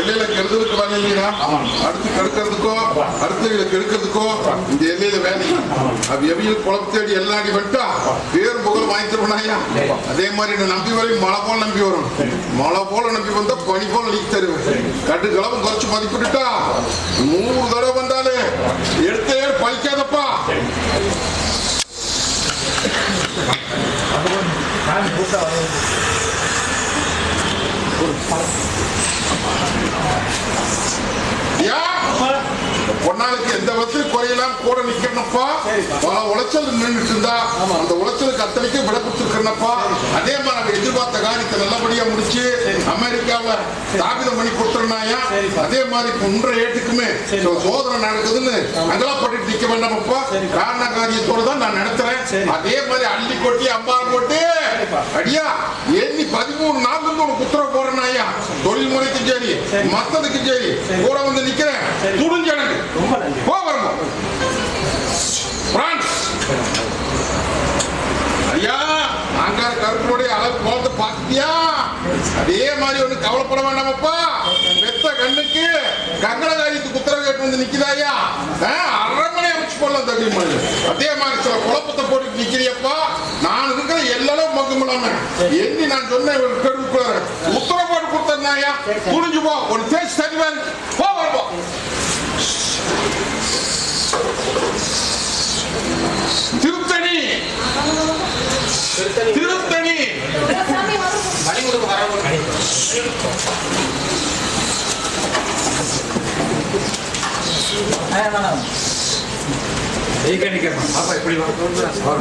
எல்லையில கெடுதலுக்கு வேலை இல்லையா? அடுத்து கெடுக்கிறதுக்கோ அடுத்த கெடுக்கிறதுக்கோ இந்த எல்லையில வேலை. அது எவையில் குழப்ப தேடி எல்லாடி வந்துட்டா பேர் புகழ் வாங்கி தருவனாயா. அதே மாதிரி நம்பி வரையும் மழை போல நம்பி வரும். மழை போல நம்பி வந்தா பனி போல நீக்கி தருவேன். கட்டு கிளம்பு குறைச்சு மதிப்பிட்டுட்டா 100 தடவை வந்தாலே எடுத்தே பழிக்காதப்பா. பொன்னாளுக்கு எந்த வசதி குறையெல்லாம் கூட நிக்கணும்ப்பா. பல உளைச்சல் நின்றுட்டு இருந்தா அந்த உளைச்சலுக்கு அத்தனைக்கு விட கொடுத்துருக்கேன்னப்பா. அதே மாதிரி நாங்க எதிர்பார்த்த காரியத்தை நல்லபடியா முடிச்சு அமெரிக்காவில ஸ்தாபிதம் பண்ணி கொடுத்துருந்தாயா. அதே மாதிரி இன்றைய ஏட்டுக்குமே சோதனை நடக்குதுன்னு அங்கலாப்பட்டு நிக்க வேண்டாமப்பா. காரண காரியத்தோடு தான் நான் நடத்துறேன். அதே மாதிரி அள்ளி கொட்டி அம்பாள் போட்டு அடியா எண்ணி 13 நாள் உனக்கு உத்தரவு போறேன்னாயா. தொழில் முறைக்கும் சரி மத்ததுக்கும் சரி கூட வந்து நிக்கிறேன். துணிஞ்சு எனக்கு போ வரணும். ஐயா அங்கார கருப்புடைய அளவு போது பாத்தியா. அதே மாதிரி ஒண்ணு கவலைப்பட வேண்டாமப்பா. பெத்த கண்ணுக்கு கங்கணகாரியத்துக்கு உத்தரவு கேட்டு வந்து நிக்குதாயா. அரண்மனை அமைச்சு போடலாம் தகுதி. அதே மாதிரி சில குழப்பத்தை போட்டு நிக்கிறியப்பா. நான் இருக்கிற எல்லாரும் மொக்கமில்லாம எண்ணி நான் சொன்ன உத்தரவு போட்டு கொடுத்தா துணிஞ்சு போ. ஒரு தேய்ச்சி சரிவாரு போ வருவோம். திருத்தணி திருத்தணி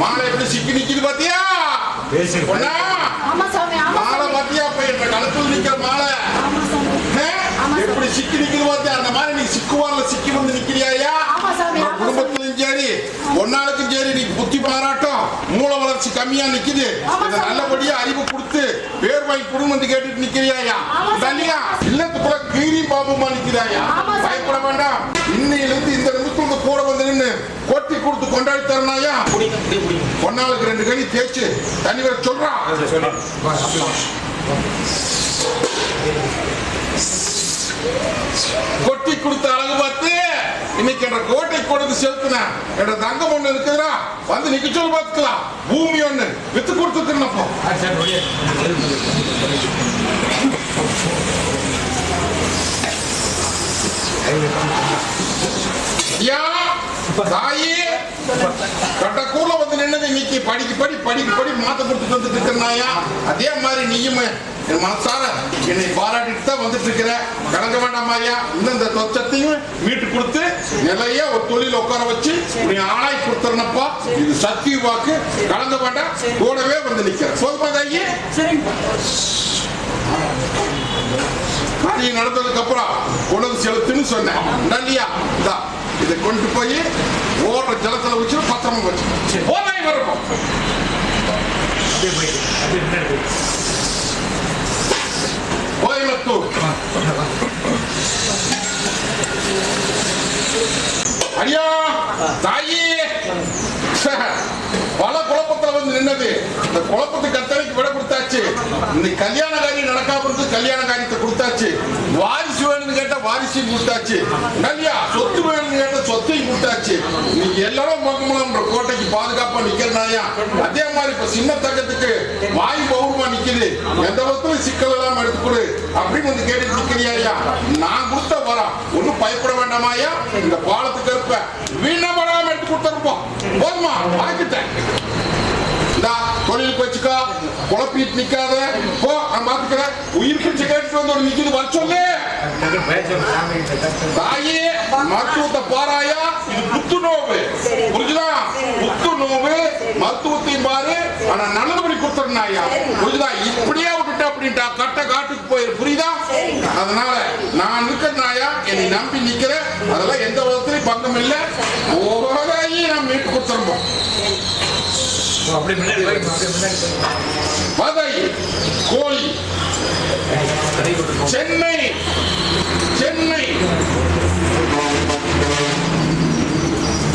மாலை எப்படி சிக்கி நிக்குது பாத்தியா. மாலை பாத்தியா கழுத்துல நிக்கிற மாலை எப்படி சிக்கி நிக்குது பாத்தியா. அந்த மாதிரி நீ சிக்குவான்ல சிக்கி வந்து நிக்கிறியா. குடும்பத்திலும் சரி பொன்னாளுக்கும் சரி நீ புத்தி பாராட்டம் மூல வளர்ச்சி கம்மியா நிக்குது. நல்லபடியா அறிவு கொடுத்து பேர் வாங்கி குடும்பம் கேட்டுட்டு நிக்கிறியா. தனியா இல்லத்துக்குள்ள கீரி பாபுமா நிக்கிறாயா. பயப்பட வேண்டாம். இன்னையிலிருந்து இந்த நிமிஷம் கூட வந்து நின்று கொட்டி கொடுத்து கொண்டாடி தரனாயா. பொன்னாளுக்கு 2 கை தேய்ச்சு தண்ணி வர சொல்றான். கொட்டி கொடுத்த அழகு பார்த்து இன்னைக்கு என்ற கோட்டை கொடுத்து செலுத்தின என்ற தங்கம் ஒண்ணு இருக்குதுடா வந்து நிக்க சொல்லி பார்த்துக்கலாம். பூமி ஒண்ணு வித்து கொடுத்துருப்போ. தாயி கட்டக்கூட வந்து நின்னது இன்னைக்கு படிக்கு மாத்த கொடுத்துட்டு வந்துட்டு இருக்கிறனாயா. அதே மாதிரி நீயும் என் மனசார என்னை பாராட்டிட்டு தான் வந்துட்டு இருக்கிற. கலங்க வேண்டாமாயா. இன்னும் இந்த தொச்சத்தையும் மீட்டு கொடுத்து நிலைய ஒரு தொழில் உட்கார வச்சு நீ ஆளாய் கொடுத்துறனப்பா. இது சத்திய வாக்கு. கலங்க வேண்டாம். கூடவே வந்து நிக்கிற. போதுமா தாயி. காரியம் நடந்ததுக்கு அப்புறம் உனது செலுத்துன்னு சொன்னேன் இல்லையா? இதை கொண்டு போய் ஓடுற ஜலத்துல வச்சு பத்திரமா வச்சு போதாய் வரப்போம். கோயம்புத்தூர் ஐயா தாயி பல குழப்பத்துல வந்து நின்னது. இந்த குழப்பத்துக்கு அத்தனைக்கு விட கொடுத்தாச்சு. இன்னைக்கு கல்யாண காரியம் நடக்காம இருந்து கல்யாண காரியத்தை கொடுத்தாச்சு. வாரிசு வேணும்னு கேட்டா வாரிசையும் கொடுத்தாச்சு. இல்லையா? சொத்து வேணும்னு கேட்டா சொத்தையும் கொடுத்தாச்சு. நீங்க எல்லாரும் மகமலம் கோட்டைக்கு பாதுகாப்பா நிக்கிறனாயா? அதே மாதிரி இப்ப சின்ன தங்கத்துக்கு வாய் பௌர்வமா நிக்குது. எந்த விதத்துல சிக்கல் எல்லாம் எடுத்துக்கொடு அப்படின்னு வந்து கேட்டு நிக்கிறியா? நான் கொடுத்த வரோம் ஒன்னும் பயப்பட வேண்டாமாயா. இந்த பாலத்துக்கு இருப்ப வீணப்படாம எடுத்து கொடுத்துருப்போம். போதுமா? வாங்கிட்டேன். தொழிலுக்கு வச்சுக்கோ, குழப்பிட்டு நிக்காத. போ, நான் பாத்துக்கிறேன். உயிர் பிச்சை கேட்டு வந்து ஒரு நிக்குது வர சொல்லு. தாயே மருத்துவத்தை பாராயா. இது புத்து நோவு, புரிஞ்சுதா? புத்து நோவு மருத்துவத்தையும் பாரு. ஆனா நல்லபடி கொடுத்துருந்தாயா, புரிஞ்சுதா? இப்படியே விட்டுட்டு அப்படின்ட்டா கட்ட காட்டுக்கு போயிரு, புரியுதா? அதனால நான் இருக்கிறனாயா, என்னை நம்பி நிக்கிறேன். அதெல்லாம் எந்த விதத்திலையும் பங்கம் இல்லை. ஓராயி நான் மீட்டு கொடுத்துருப்போம். மதுரை, கோழி, சென்னை, சென்னை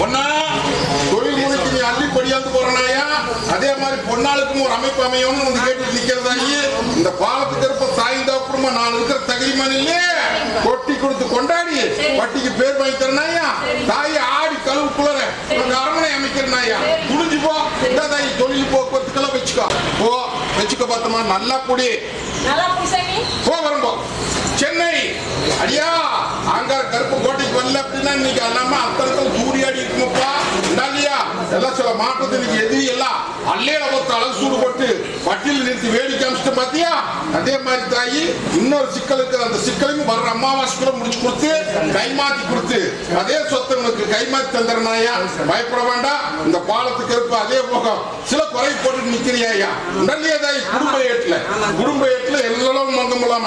பொன்னா தொழில் முறைக்கு நீ அள்ளிப்படியாந்து போறனாயா. அதே மாதிரி பொன்னாளுக்கும் ஒரு அமைப்பு அமையணும்னு வந்து கேட்டு நிக்கிறதாயி. இந்த பாலத்துக்கு இருப்ப தாய்ந்த அப்புறமா நான் இருக்கிற தகுதிமானிலே கொட்டி கொடுத்து கொண்டாடி வட்டிக்கு பேர் வாங்கி தரனாயா. தாயை ஆடி கழுவு குளர அரண்மனை அமைக்கிறனாயா. துணிஞ்சு போ. தாயி தொழில் போக்குவரத்துக்கெல்லாம் வச்சுக்கோ. போ வச்சுக்க பார்த்தமா நல்லா கூடி போ. வரும்போ சென்னை அடியா அங்க கருப்பு கோட்டைக்கு வரல அப்படின்னா இன்னைக்கு எல்லாமே அத்தனை சூரியாடி இருக்குமப்பா. இல்லையா? எல்லாம் சில மாற்றத்தை இன்னைக்கு எதிரி எல்லாம் அல்லையில ஒருத்த அழகு சூடு போட்டு வட்டியில் நிறுத்தி வேடிக்கை அமைச்சிட்டு பாத்தியா? அதே மாதிரி தாயி இன்னொரு சிக்கல் இருக்கு. அந்த சிக்கலையும் வர்ற அமாவாசைக்குள்ள முடிச்சு கொடுத்து கைமாத்தி கொடுத்து அதே சொத்தை உனக்கு கைமாத்தி தந்துறனாயா. பயப்பட வேண்டாம். இந்த பாலத்துக்கு இருப்ப அதே போகம் சில குறை போட்டு நிக்கிறியா? இல்லையா தாயி? குடும்ப ஏட்டுல எல்லாம் மங்கம் இல்லாம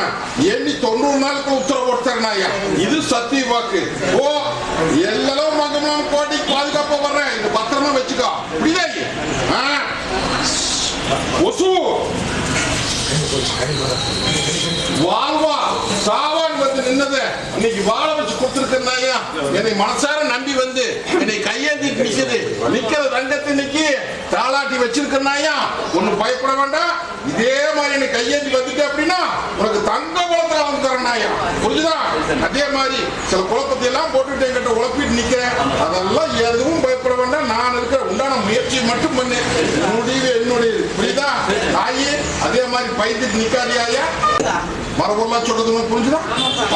எண்ணி 90 நாளுக்கு உத்தரவு கொடுத்தாருனாயா. இது சத்திய வாக்கு. ஓ எல்லாம் மங்கமான கோட்டைக்கு பாதுகாப்பா வர்றேன். இது பத்திரமா வச்சுக்கோ. வாழ்வா சாவான் வந்து நின்னதை இன்னைக்கு வாழ வச்சு கொடுத்துருக்கா. என்னை மனசார நம்பி வந்து என்னை கையேந்தி நிக்கிறது ரங்கத்தை இன்னைக்கு தாளாட்டி வச்சிருக்கா. ஒண்ணு பயப்பட வேண்டாம். இதே மாதிரி என்னை கையேந்தி வந்துட்டு அப்படின்னா உனக்கு தங்க குளத்துல வந்து தரனாயா, புரிஞ்சுதா? அதே மாதிரி சில குழப்பத்தை எல்லாம் போட்டுட்டு என்கிட்ட உழப்பிட்டு நிக்கிறேன். அதெல்லாம் எதுவும் பயப்பட வேண்டாம். நான் இருக்கிற உண்டான முயற்சியை மட்டும் பண்ணு. முடிவு என்னுடைய, புரியுதா தாயே? அதே மாதிரி பயந்துட்டு நிக்காதியாயா. மரபெல்லாம் சொல்றது புரிஞ்சுதா?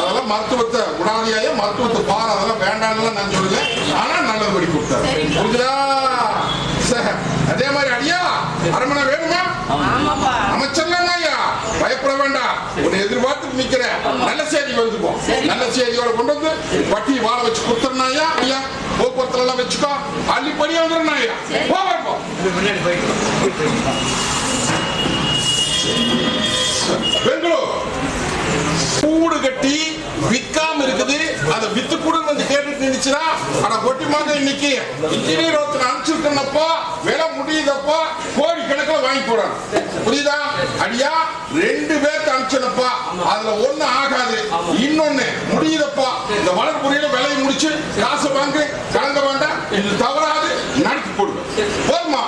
அதெல்லாம் மருத்துவத்தை உடாதியாய மருத்துவத்தை பாரு. அதெல்லாம் வேண்டாம் நான் சொல்லல. ஆனா நல்லபடி கொடுத்தாரு, புரிஞ்சுதா? அதே மாதிரி அடியா அரண்மனை வேணுமா? அமைச்சர்லாம் ஐயா பயப்பட வேண்டாம். உன்னை எதிர்பார்த்து நிக்கிற நல்ல செய்தி வந்துப்போம். நல்ல செய்தியோட கொண்டு வந்து வட்டி வாழ வச்சு கொடுத்துருனாயா. ஐயா போக்குவரத்துல எல்லாம் வச்சுக்கோ. அள்ளிப்படியா வந்துருனாயா. போவோம். பெங்களூர் கூடு கட்டி விக்காம இருக்குது. அதை வித்து கூட வந்து கேட்டுட்டு நினைச்சுனா ஆனா ஒட்டி மாதிரி இன்னைக்கு இன்ஜினியர் ஒருத்தர் அனுப்பிச்சிருக்கேன்னப்பா விலை முடியுதப்பா கோடி கணக்கில் வாங்கி போறாங்க, புரியுதா? அடியா 2 பேர்த்து அனுப்பிச்சனப்பா. அதுல ஒண்ணு ஆகாது, இன்னொன்னு முடியுதப்பா. இந்த வளர்ப்புறையில விலையை முடிச்சு காசு வாங்கி கலங்க வேண்டாம். இது தவறாது நடத்தி போடுவேன். போதுமா?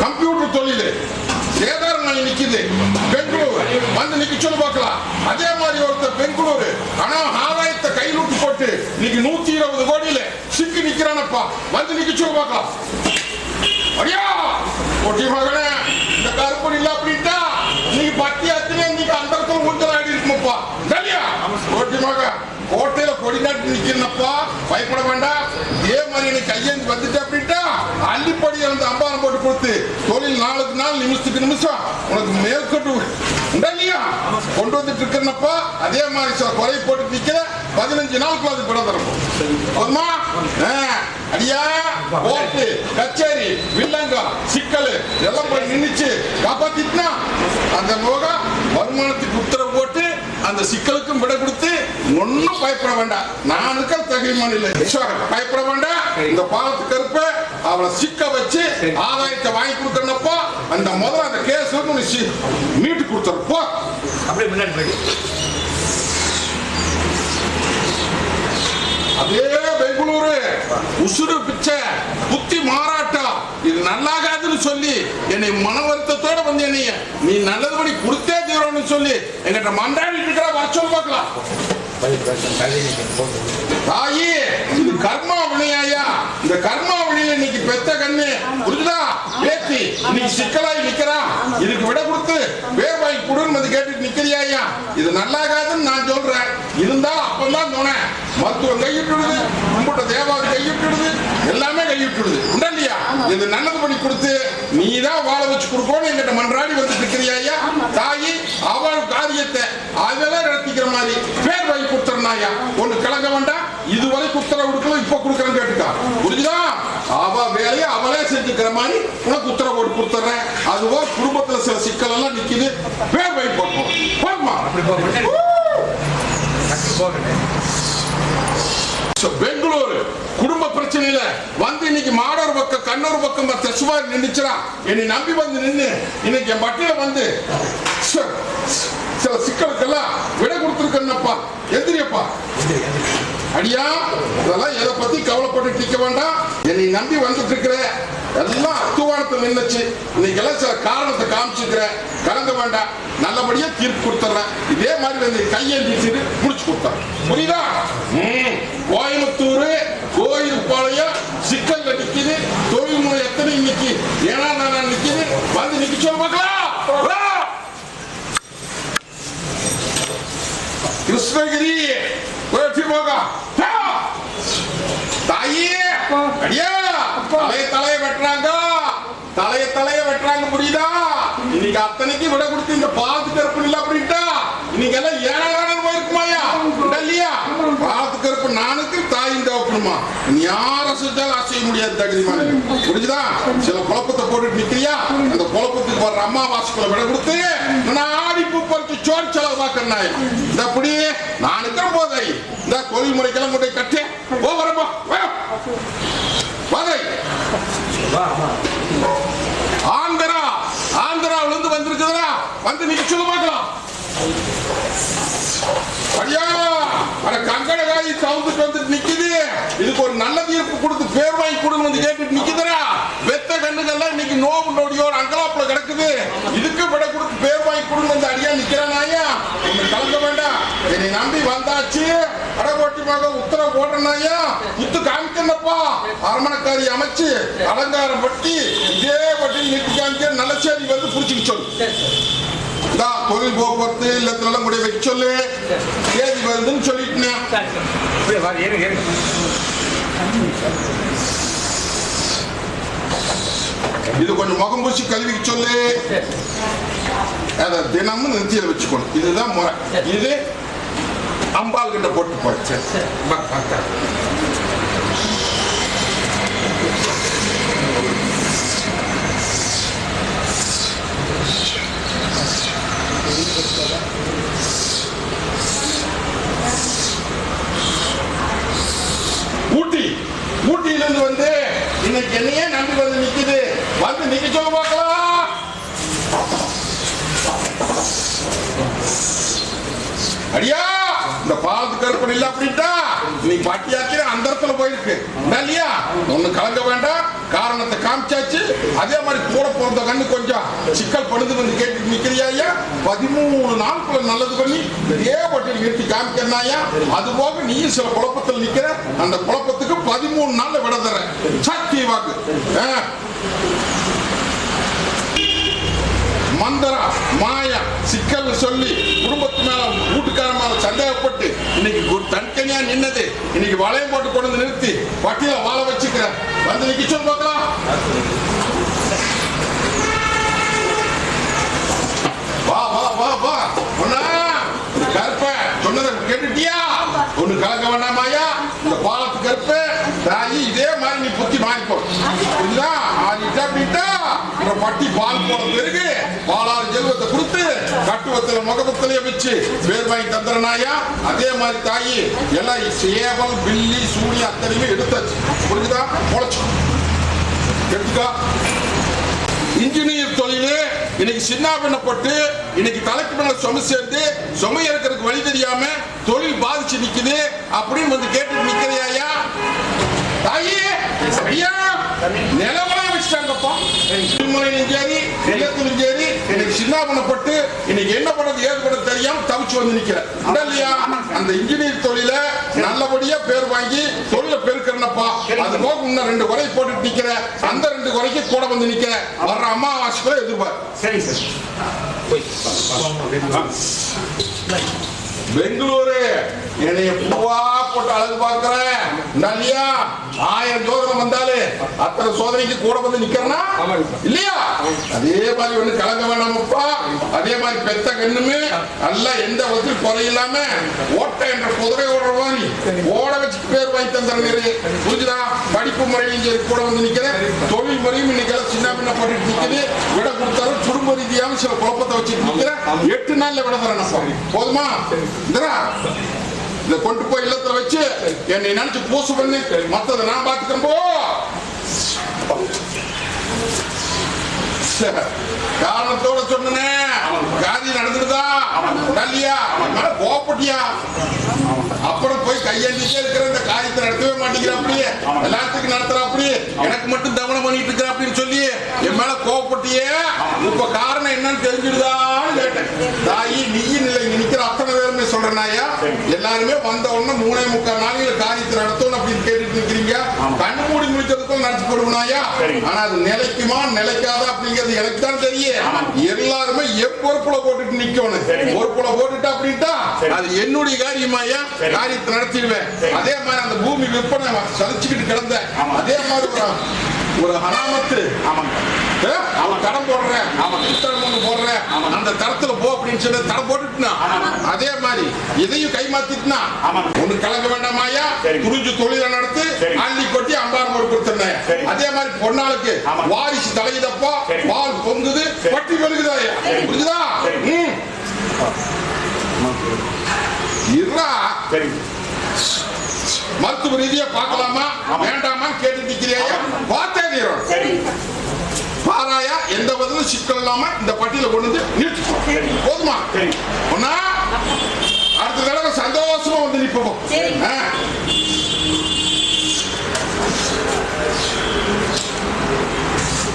கம்ப்யூட்டர் தொழில் சேதாரம் நிக்குது. பெங்களூர் வந்து நிக்க சொல்லு பார்க்கலாம். அதே மாதிரி ஒருத்தர் பெங்களூர் ஆனா ஆதாயத்தை கையிலுட்டு போட்டு இன்னைக்கு 120 கோடியில சிக்கி நிக்கிறானப்பா. வந்து நிக்க சொல்லு பார்க்கலாம். அடியா ஒட்டி மகனே இந்த கருப்பன் இல்ல அப்படின்ட்டா நீ பத்தி அத்தினே இன்னைக்கு அந்த இடத்துல ஊஞ்சல் ஆடி இருக்குமப்பா. சரியா? ஒட்டி மக கோட்டையில கொடி நாட்டு நிக்கிறப்பா. பயப்பட வேண்டாம். இதே மாதிரி நீ கையேந்தி வந்துட்டு அப்படின்ட்டா அள்ளிப்படி அந்த அம்பாரம் போட்டு கொடுத்து தொழில் நாளுக்கு நாள் நிமிஷத்துக்கு நிமிஷம் உனக்கு மேற்கொண்டு இல்லையா கொண்டு கொண்டு வந்துட்டு இருக்கிறப்ப அதே மாதிரி சில குறை போட்டு நிக்கிற 15 நாளுக்குள்ள அது விட தரணும். போதுமா? அடியா ஓட்டு கச்சேரி வில்லங்க சிக்கல் எல்லாம் போய் நின்னுச்சு காப்பாத்திட்டுனா அந்த நோகம் வருமானத்துக்கு உத்தரவு போட்டு அந்த சிக்கலுக்கும் விட கொடுத்து ஒன்னும் பயப்பட வேண்டாம். நான் இருக்கிற தகுதிமான இல்லை, பயப்பட வேண்டாம். இந்த பாலத்து கருப்பை அவளை சிக்க வச்சு ஆதாயத்தை வாங்கி கொடுக்கறப்போ அந்த முதல்ல அந்த கேஸ் மீட்டு கொடுத்துருப்போ அப்படியே முன்னாடி போய் அதே பெங்களூரு உசுறு பிச்சை புத்தி மாறாட்டம் இது நல்லாகாதுன்னு சொல்லி என்னை மன வருத்தத்தோட வந்து என்னைய நீ நல்லதுபடி கொடுத்தே தீரணும்னு சொல்லி எங்கிட்ட மண்டாடி இருக்கிற வச்சோம் பார்க்கலாம். தாயி இது கர்மா வினையா, இந்த கர்மா வினையில இன்னைக்கு பெத்த கண்ணு புரிஞ்சுதா பேத்தி இன்னைக்கு சிக்கலாய் நிக்கிறா, இதுக்கு விட கொடுத்து வேர் வாங்கி கொடுன்னு வந்து கேட்டுட்டு நிக்கிறியா, இது நல்லாகாதுன்னு நான் சொல்றேன். இருந்தா அப்பதான் சொன்னேன், மருத்துவம் கையிட்டுடுது, கும்பிட்ட தேவாவை கையிட்டுடுது, எல்லாமே கையிட்டுடுது உண்டா இல்லையா? இது நல்லது பண்ணி கொடுத்து நீதான் வாழ வச்சு கொடுக்கணும் என்கிட்ட மன்றாடி வந்துட்டு இருக்கிறியா. தாயி அவள் காரியத்தை அதெல்லாம் நடத்திக்கிற மாதிரி பேர் வாங்கி கொடுத்துறனாயா, ஒண்ணு கலங்க வேண்டாம். இதுவரை உத்தரவு கொடுக்கல, இப்ப கொடுக்கறேன்னு கேட்டுக்கா புரிஞ்சுதா? அவ வேலையை அவளே செஞ்சுக்கிற மாதிரி உனக்கு உத்தரவு போட்டு கொடுத்துறேன். அதுவோ குடும்பத்துல சில சிக்கல் எல்லாம் நிக்குது, பேர் வாங்கி போட்டோம் போதுமா? பெங்களூரு குடும்ப பிரச்சனையில வந்து இன்னைக்கு மாடோர் பக்கம் கண்ணூர் பக்கம் சுமார் நின்றுச்சுனா என்னை நம்பி வந்து நின்று இன்னைக்கு என் பட்டியல வந்து சில சிக்கலுக்கெல்லாம் விட கொடுத்துருக்கேன்னப்பா. எந்திரியப்பா அடியா, இதெல்லாம் எதை பத்தி கவலைப்பட்டு நிக்க வேண்டாம். என்னை நம்பி வந்துட்டு இருக்கிற எல்லாம் அத்துவானத்தை நின்னுச்சு. இன்னைக்கு எல்லாம் சில காரணத்தை காமிச்சுக்கிறேன், கலங்க வேண்டாம். நல்லபடியா தீர்ப்பு கொடுத்துறேன். இதே மாதிரி வந்து கையெழுத்து முடிச்சு கொடுத்தாரு புரியுதா? கோயம்புத்தூர் கோயில் பாளையம் சிக்கல் நிக்குது, தொழில் முறை எத்தனை இன்னைக்கு ஏன்னா நான் நிக்குது வந்து நிக்க சொல்ல பார்க்கலாம். கிருஷ்ணகிரி தாயே அடியா தலைய வெட்டுறாங்க, தலைய வெட்டுறாங்க புரியுதா? இன்னைக்கு அத்தனைக்கு விட கொடுத்து இந்த பாலத்து கருப்பு இல்ல அப்படின்ட்டா இன்னைக்கு எல்லாம் ஏழாயிரம் போயிருக்குமாயா இல்லையா? பாலத்து கருப்பு நானுக்கு தாயின் தேவைப்படுமா, நீ யார செஞ்சாலும் அசைய முடியாது தகுதிமான புரிஞ்சுதா? சில குழப்பத்தை போட்டுட்டு நிக்கிறியா, அந்த குழப்பத்துக்கு வர்ற அம்மாவாசைக்குள்ள விட கொடுத்து நான் ஆடி பூ பறிச்சு சோறு செலவு பார்க்கறேன். இந்த அப்படி நான் இருக்கிற போதை இந்த தொழில் முறைக்கெல்லாம் கொண்டை கட்டி ஓ வரப்பா வதை ஆந்திராவில இருந்து வந்திருக்குதா வந்து நீங்க சொல்ல பார்க்கலாம். கங்கடகாயி சவுந்துட்டு வந்துட்டு நிக்குது, இதுக்கு ஒரு நல்ல தீர்ப்பு கொடுத்து பேர் வாங்கி கொடுன்னு வந்து கேட்டுட்டு நிக்குதுடா. வெத்த கண்ணுகள்லாம் இன்னைக்கு நோவு நோடியோர் அங்கலாப்புல கிடக்குது, இதுக்கு விட கொடுத்து பேர் வாங்கி கொடுன்னு வந்து அடியா நிக்கிறானாயா. ஒண்ணு கலங்க வேண்டாம், என்னை நம்பி வந்தாச்சு அடகோட்டிமாக உத்தரவு போடுறனாயா. முத்து காமிக்கணப்பா அரமணக்காரி அமைச்சு அலங்காரம் பட்டி இதே வட்டியில் நிறுத்தி காமிக்க நல்ல சேரி வந்து புடிச்சுக்க சொல்லு. தொழில் போக்குவரத்து இல்லத்துல முடிய வைக்க சொல்லு, தேதி வருதுன்னு சொல்லிட்டேன். இது கொஞ்சம் முகம் பூசி கழுவிக்க சொல்லு, அதை தினமும் நிறுத்தியில வச்சுக்கணும். இதுதான் முறை. இது அம்பாள் கிட்ட போட்டு போச்சு. ஊட்டியிலிருந்து வந்து இன்னைக்கு என்னையே நம்பி வந்து நிக்குது, வந்து நிக்க சொல்ல பார்க்கலாம். அடியா இந்த பாலத்து கருப்பன் இல்ல அப்படின்ட்டா நீ பாட்டியாக்கிற அந்த இடத்துல போயிருக்கு இல்லையா? ஒண்ணு கலங்க வேண்டாம், காரணத்தை காமிச்சாச்சு. அதே மாதிரி கூட பிறந்த கண்ணு கொஞ்சம் சிக்கல் படுது வந்து கேட்டு நிக்கிறியா. 13 நாட்களை நல்லது பண்ணி இதே பட்டியல் நிறுத்தி காமிக்கிறாயா. அது போக நீயும் சில குழப்பத்தில் நிக்கிற, அந்த குழப்பத்துக்கு 13 நாள்ல விட தர சக்தி வாக்கு. மந்திரா மாயா சிக்கல் சொல்லி குடும்பத்து மேல வீட்டுக்கார மேல சந்தேகப்பட்டு இன்னைக்கு தனித்தனியா நின்னது இன்னைக்கு வளையம் போட்டு கொண்டு நிறுத்தி பட்டியல வாழ வச்சுக்கிற வந்து நிக்க சொல்லு பார்க்கலாம். வா வா வா வா ஒண்ணு கலக்க வேண்டாமாயா. இந்த பாலத்துக்கு இருப்பு தாயி இதே மாதிரி நீ புத்தி மாறிப்போ. இதுதான் ஆடிட்டா அப்படின்ட்டா பட்டி பால் போன பிறகு பாலாறு ஜெல்வத்தை கொடுத்து கட்டுவத்துல முகபத்திலேயே வச்சு பேர் வாங்கி தந்துறனாயா. அதே மாதிரி தாயி எல்லாம் சேவல் பில்லி சூனி அத்தனையுமே எடுத்தாச்சு. புரிஞ்சுதா? பொழைச்சு எடுத்துக்கா. இன்ஜினியர் தொழில் இன்னைக்கு சின்ன பின்னப்பட்டு இன்னைக்கு தலைக்கு மேல சுமை சேர்ந்து சுமை இருக்கிறதுக்கு வழி தெரியாம தொழில் பாதிச்சு நிக்குது அப்படின்னு வந்து கேட்டு நிக்கிறையா தாயி. ஐயா நிலவரம் வச்சுட்டாங்கப்பா. சரி நிலத்திலும் சரி இன்னைக்கு சின்ன பண்ணப்பட்டு இன்னைக்கு என்ன பண்ணது ஏது பண்ண தெரியாம தவிச்சு வந்து நிக்கிறேன் இல்லையா. அந்த இன்ஜினியர் தொழில நல்லபடியா பேர் வாங்கி தொழில பெருக்கிறப்பா. அது போக இன்னும் 2 குறை போட்டு நிக்கிற. அந்த 2 குறைக்கு கூட வந்து நிக்கிற. வர்ற அம்மாவாசைக்குள்ள எதிர்பார். சரி சார். பெங்களூரு என்னைய பூவா போட்டு அழகு பார்க்கிறேன் இல்லையா. 1000 சோதனை வந்தாலே அத்தனை சோதனைக்கு கூட வந்து நிக்கிறனா இல்லையா. அதே மாதிரி ஒண்ணு கலங்க வேண்டாமப்பா. அதே மாதிரி பெத்த கண்ணுமே நல்லா எந்த வசதி குறையில்லாம ஓட்ட என்ற குதிரை ஓடுற மாதிரி ஓட வச்சு பேர் வாங்கி தந்துடுறேன். புரிஞ்சுதா? படிப்பு முறையும் கூட வந்து நிக்கிறேன். தொழில் முறையும் இன்னைக்கு சின்ன பின்ன போட்டு நிக்குது. விட கொடுத்தாலும் குடும்ப ரீதியாக சில குழப்பத்தை வச்சுட்டு நிக்கிறேன். 8 நாள்ல விட தரேன். போதுமா? இதை கொண்டு போய் இல்லத்துல வச்சு என்னை நினைச்சு பூசு பண்ணி மத்ததை நான் பார்த்துக்கிறேன். போ காரணத்தோட சொன்னேன். காதி நடந்துடுதா இல்லையா? கோப்பட்டியா அப்புறம் போய் கையெழுந்தே இருக்கிற இந்த காரியத்தை நடத்தவே மாட்டேங்கிற. அப்படியே எல்லாத்துக்கும் நடத்துற. அப்படியே எனக்கு மட்டும் தவணம் பண்ணிட்டு இருக்கிற அப்படின்னு சொல்லி என் மேல கோப்பட்டியே. இப்ப காரணம் என்னன்னு தெரிஞ்சுடுதான்னு கேட்டேன். தாயி நீயும் இல்லை இங்க நிக்கிற அத்தனை பேருமே சொல்றேனாயா. எல்லாருமே வந்த உடனே 3.25 நாளையில காரியத்தை நடத்தணும் அப்படின்னு கேட்டுட்டு நிக்கிறீங்க. கண்ணு மூடி முடிக்கிறதுக்கும் நடத்தி போடுவனாயா. ஆனா அது நிலைக்குமா நிலைக்காதா அப்படிங்கிறது எனக்கு தான் தெரியும். எல்லாருமே எப்பொறுப்புல போட்டுட்டு நிக்கணும். பொறுப்புல போட்டுட்டா அப்படின்ட்டா அது என்னுடைய காரியமாயா. காரியத்தை நடத்திடுவேன். அதே மாதிரி அந்த பூமி விற்பனை சலிச்சுக்கிட்டு கிடந்த அதே மாதிரி ஒரு அனாமத்து தடம் போடுறேன். போடுறேன் அந்த தரத்துல போ அப்படின்னு சொல்லி தடம் போட்டுட்டுனா அதே மாதிரி இதையும் கைமாத்திட்டுனா ஒண்ணு கலங்க வேண்டாமாயா. துறிஞ்சு தொழிலை நடத்து அள்ளி கொட்டி அம்பாரம் ஒரு கொடுத்துருந்தேன். அதே மாதிரி பொன்னாளுக்கு வாரிசு தலையுதப்பா. பால் பொங்குது பட்டி பெருகுதாயா. புரிஞ்சுதா? இருடா. மருத்துவ ரீதியா பார்க்கலாமா வேண்டாமா கேட்டு நிக்கிறியா? பார்த்தே பாராயா. எந்த பதிலும் சிக்கல் இல்லாம இந்த பட்டியல கொண்டு வந்து நிறுத்தி போதுமா? ஒன்னா அடுத்த தடவை சந்தோஷமா வந்து நிப்போம்.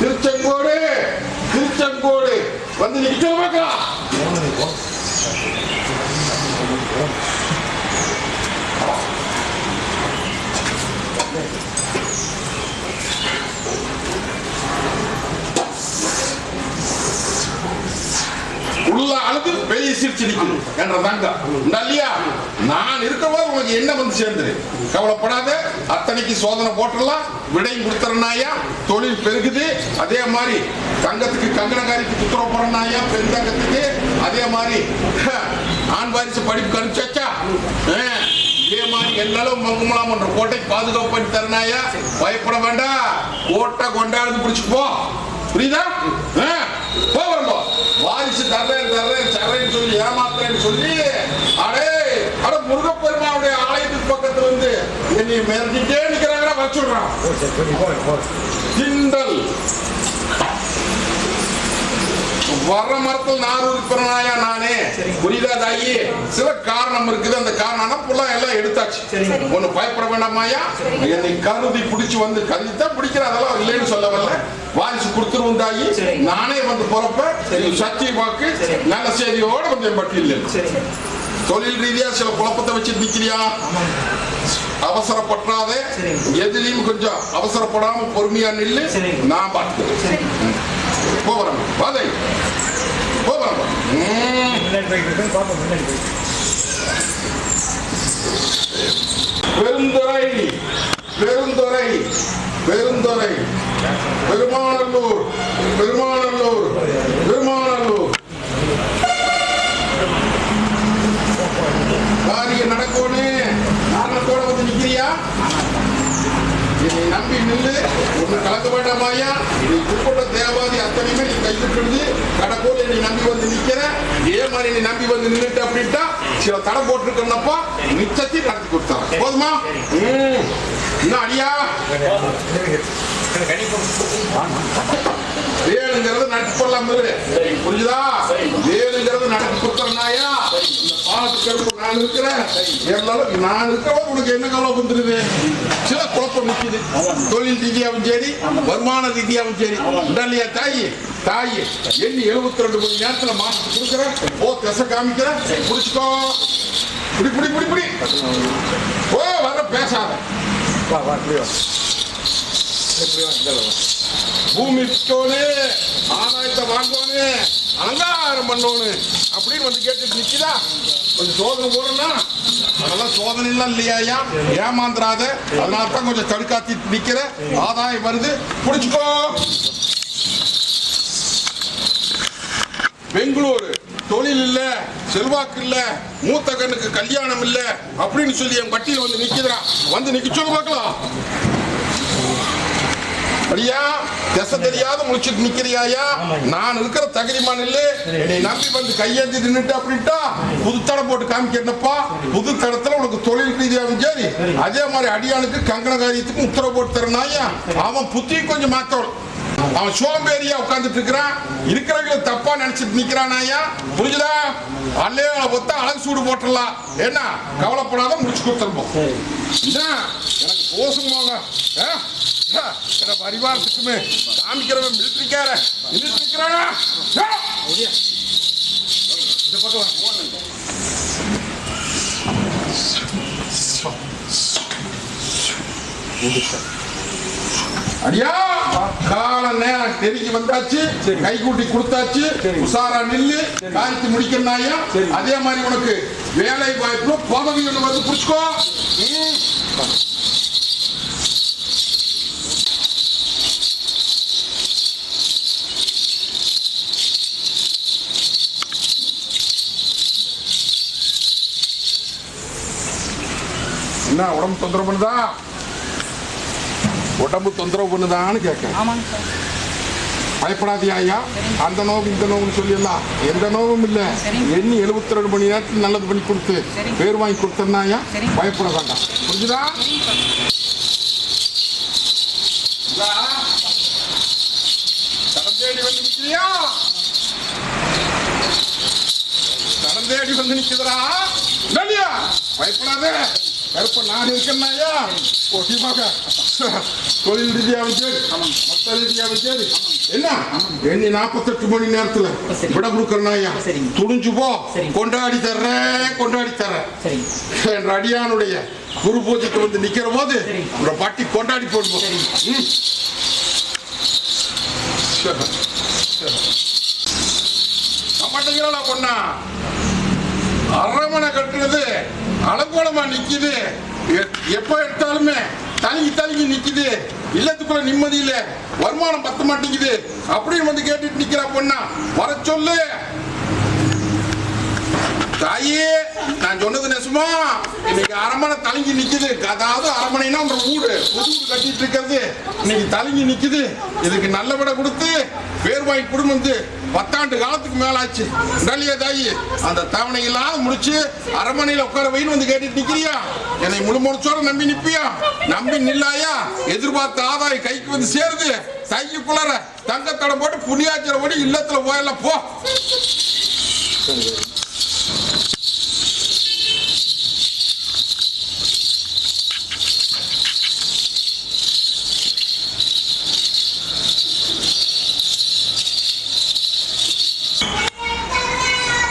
திருச்செங்கோடு திருச்செங்கோடு வந்து நிற்க. உள்ள அழுது வெளியே சிரிச்சு நிக்கணும் என்றதாங்க இல்லையா. நான் இருக்கவோ உனக்கு என்ன வந்து சேர்ந்துரு. கவலைப்படாத. அத்தனைக்கு சோதனை போட்டுடலாம். விடையும் கொடுத்துறனாயா. தொழில் பெருகுது. அதே மாதிரி தங்கத்துக்கு கங்கணக்காரிக்கு துப்புரவு போறனாயா. பெண் தங்கத்துக்கு அதே மாதிரி ஆண் வாரிசு படிப்பு அனுப்பிச்சாச்சா. இதே மாதிரி எல்லாரும் மங்குமலாம் என்ற கோட்டை பாதுகாப்பு பண்ணி தரனாயா. பயப்பட வேண்டாம். கோட்டை கொண்டாடுறது பிடிச்சு போ. புரியுதா? போறோம். வாரிசு தர்றேன் தர்றேன் தர்றேன்னு சொல்லி ஏமாத்துறேன்னு சொல்லி அடே அட முருகப்பெருமாவுடைய ஆலயத்துக்கு பக்கத்துல வந்து என்னை மிரட்டிட்டே நிக்கிறாங்க. வச்சுடுறான் கிண்டல். வர்ற மரத்தில் நார் உறுப்பினராயா நானே. புரியுதா தாயி? சில காரணம் இருக்குது. அந்த காரணம் புள்ள எல்லாம் எடுத்தாச்சு. ஒண்ணு பயப்பட வேண்டாமாயா. என்னை கருதி பிடிச்சு வந்து கருதித்தான் பிடிக்கிற. அதெல்லாம் இல்லைன்னு சொல்ல வரல. வாரிசு கொடுத்துருவோம் தாயி. நானே வந்து போறப்ப சத்திய வாக்கு நல்ல செய்தியோட கொஞ்சம் பட்டியல். தொழில் ரீதியா சில குழப்பத்தை வச்சு நிக்கிறியா. அவசரப்படாத. எதிலையும் கொஞ்சம் அவசரப்படாம பொறுமையா நில்லு. நான் பார்த்துக்கிறேன். போறோம் வாதை போறோம். பெருந்துறை பெருந்துறை பெருந்துறை பெருமாநல்லூர் பெருமாநல்லூர் பெருமாநல்லூர். காரியம் நடக்கணும். நில்லு, ஒண்ணு கலக்க வேண்டாமாயா. நீ கூப்பிட்ட தேவாதி அத்தனையுமே நீ கைவிட்டுடுது. கடற்கோலை நீ நம்பி வந்து நிக்கிற. இதே மாதிரி நீ நம்பி வந்து நின்றுட்டு அப்படின்ட்டா சில தடை போட்டிருக்கப்பா மிச்சத்தை நடத்தி கொடுத்தாங்க. போதுமா? இன்னும் அடியா வேலுங்கிறது நட்பெல்லாம் புரிஞ்சுதா? வேலுங்கிறது நடத்தி கொடுத்தனாயா. நான் இருக்கிறேன், நான் இருக்கிறவங்க உனக்கு என்ன கவலை வந்துருது? சில குழப்பம் நிற்குது. தொழில் ரீதியாவும் சரி, வருமான ரீதியாவும் சரி. இல்லையா தாயி? தாயி எண்ணி 72 மணி நேரத்துல மாசத்துக்கு கொடுக்குறேன். ஓ திசை காமிக்கிறேன், புடிச்சுக்கோ. புடி புடி புடி புடி. ஓ வர பேசாத. பூமி பிச்சோனு, ஆதாயத்தை வாங்கோனு, அலங்காரம் பண்ணோன்னு அப்படின்னு வந்து கேட்டுட்டு நிக்குதா? கொஞ்சம் சோதனை போடுறா. அதெல்லாம் சோதனை எல்லாம் இல்லையா? ஏமாந்துராத. அதனால்தான் கொஞ்சம் தடுக்காத்தி நிக்கிற. ஆதாயம் வருது, புடிச்சுக்கோ. பெங்களூரு தொழில் இல்ல, செல்வாக்கு இல்ல, மூத்த கண்ணுக்கு கல்யாணம் இல்ல அப்படின்னு சொல்லி என் பட்டியல் வந்து நிக்குதுறான். வந்து நிக்க சொல்ல பார்க்கலாம். அடியா திசை தெரியாத முடிச்சுட்டு நிக்கிறியாயா? நான் இருக்கிற தகுதிமான் இல்ல. என்னை நம்பி வந்து கையேந்தி நின்றுட்டு அப்படின்ட்டா புது தடம் போட்டு காமிக்கிறப்பா. புது தடத்துல உனக்கு தொழில் ரீதியாகவும் சரி, அதே மாதிரி அடியானுக்கு கங்கண காரியத்துக்கு உத்தரவு போட்டு தரனாயா. அவன் புத்தி கொஞ்சம் மாத்தவன். அவன் சோம்பேறியா உட்கார்ந்துட்டு இருக்கிறான். இருக்கிறவங்களை தப்பா நினைச்சிட்டு நிக்கிறானாயா. புரிஞ்சுதா? அல்லையா ஒத்தா அழகு சூடு போட்டுடலாம். என்ன கவலைப்படாத முடிச்சு கொடுத்துருப்போம். எனக்கு போசும் போங்க. பரிவாரத்துக்குமே காமிக்கிறவன் மிலிட்டரிக்கார நிக்கிறானா? இந்த பக்கம் அடியா கால நேரம் நெருங்கி வந்தாச்சு. கை கூட்டி கொடுத்தாச்சு. உசாரா நில்லு, காய்ச்சி முடிக்கிறாயா. அதே மாதிரி உனக்கு வேலை வாய்ப்பு பதவி ஒண்ணு வந்து புடிச்சுக்கோ. என்ன உடம்பு தொந்தரவு பண்ணுதா? உடம்பு தொந்தரவு பண்ணுதான்னு கேட்க பயப்படாதியா ஐயா. அந்த நோவு இந்த நோவுன்னு சொல்லிடலாம். எந்த நோவும் இல்லை. எண்ணி 72 மணி நேரத்தில் நல்லது பண்ணி கொடுத்து பேர் வாங்கி கொடுத்தா பயப்பட வேண்டாம். புரிஞ்சுதா? கடந்தேடி வந்து நிக்கிறியா? கடந்தேடி வந்து நிக்குதுரா. பயப்படாத. கருப்ப நான் இருக்கேன்னாயா. தொழில் ரீதியாவும் சரி, மொத்த ரீதியாவும் சரி. என்ன எண்ணி 48 மணி நேரத்துல விட கொடுக்கறனாயா. துணிஞ்சு போ. கொண்டாடி தர்றேன், கொண்டாடி தர்றேன். என் அடியானுடைய குரு பூஜைக்கு வந்து நிக்கிற போது உங்க பாட்டி கொண்டாடி போடுவோம். மாட்டேங்கிறா பொண்ணா. அரமனை கட்டுறது அலங்கோலமா நிக்குது. எப்ப எடுத்தாலுமே தலங்கி தலங்கி நிக்குது. இல்லத்துக்குள்ள நிம்மதி இல்ல, வருமானம் பத்த மாட்டேங்குது அப்படின்னு வந்து கேட்டுட்டு நிக்கிறா பொண்ணா. வர சொல்லு. தாயே நான் சொன்னது நெசமா? இன்னைக்கு அரமனை தலங்கி நிக்குது. அதாவது அரமனைனா ஒரு வீடு, புது வீடு கட்டிட்டு இருக்கிறது இன்னைக்கு தலங்கி நிக்குது. இதுக்கு நல்ல விட கொடுத்து பேர் வாங்கி குடும்பம் வந்து 10 ஆண்டு காலத்துக்கு மேல ஆச்சு. நல்லியா தாயி, அந்த தவணை எல்லாம் முடிச்சு அரமனையில உட்கார வைன்னு வந்து கேட்டுட்டு நிக்கிறியா? என்னை முழுமுடிச்சோட நம்பி நிப்பியா? நம்பி நில்லாயா? எதிர்பார்த்த ஆதாயம் கைக்கு வந்து சேருது. கைக்குள்ளார தங்கத்தடம் போட்டு புண்ணியாச்சரபடி இல்லத்துல போயலாம் போ.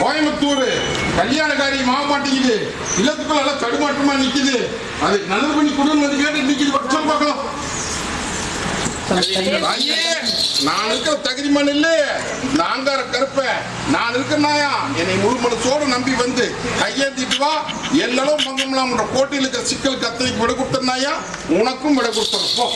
கோயம்புத்தூர் கல்யாண காரியம் ஆக மாட்டேங்குது. இல்லத்துக்குள்ள எல்லாம் தடுமாற்றமா நிக்குது. அது நல்லது பண்ணி கொடுன்னு வந்து கேட்டு நிக்குது. சொல்ல பார்க்கலாம். நான் இருக்கிற தகுதிமான் இல்ல, நாங்கார கருப்ப நான் இருக்கிறனாயா. என்னை முழு மனசோட நம்பி வந்து கையேந்திட்டு வா. எல்லாரும் பங்கம்லாம் போட்டியில் இருக்கிற சிக்கலுக்கு அத்தனைக்கு விட கொடுத்தனாயா. உனக்கும் விட கொடுத்துறோம் போ.